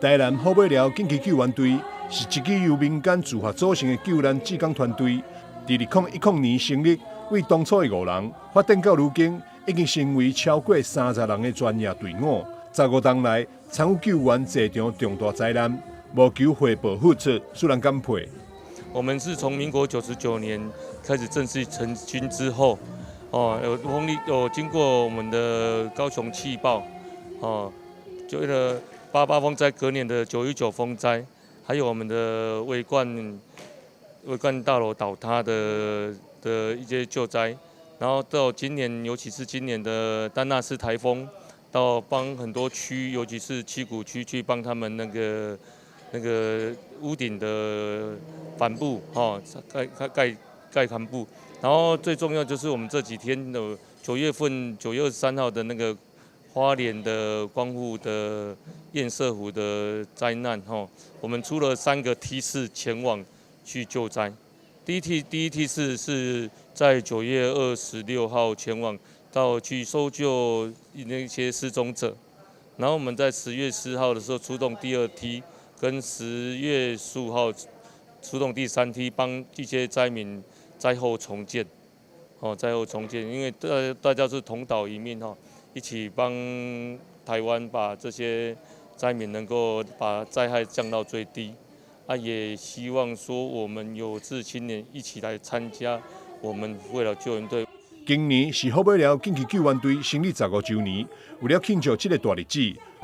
台南好尾寮紧急救援队是一支由民间自发组成的救难志工团队，在2010年成立，为当初的5人发展到如今，已经成为超过30人的专业队伍。15天来参与救援这场重大灾难，无求回报付出，使人感佩。我们是从民国99年开始正式成军之后，有经过我们的高雄气爆，就为了88风灾，隔年的919风灾，还有我们的维冠大楼倒塌的一些救灾，然后到今年，尤其是今年的丹纳斯台风，到帮很多区，尤其是七股区去帮他们那个屋顶的帆布，盖帆布。然后最重要就是我们这几天的9月23号的那个花莲的光复的堰塞湖的灾难，我们出了3个梯次前往去救灾。第一梯次是在9月26号前往到去搜救那些失踪者，然后我们在10月4号的时候出动第2梯，跟10月15号出动第3梯，帮一些灾民灾后重建，因为大家是同岛一命，一起帮台湾把这些灾民能够把灾害降到最低。也希望说我们有志青年一起来参加我们为了救援队。今年是好尾寮紧急救援队成立15周年，为了庆祝这个大日子，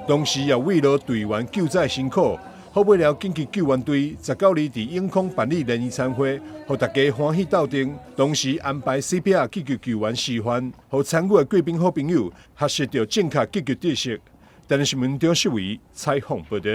同时也为了队员救灾辛苦，好尾寮紧急救援队19日在永康办理联谊餐会，让大家欢喜斗阵，同时安排 CPR 急救救援示范，让参与的贵宾好朋友学习到正确急救知识。台南新闻张世伟采访报道。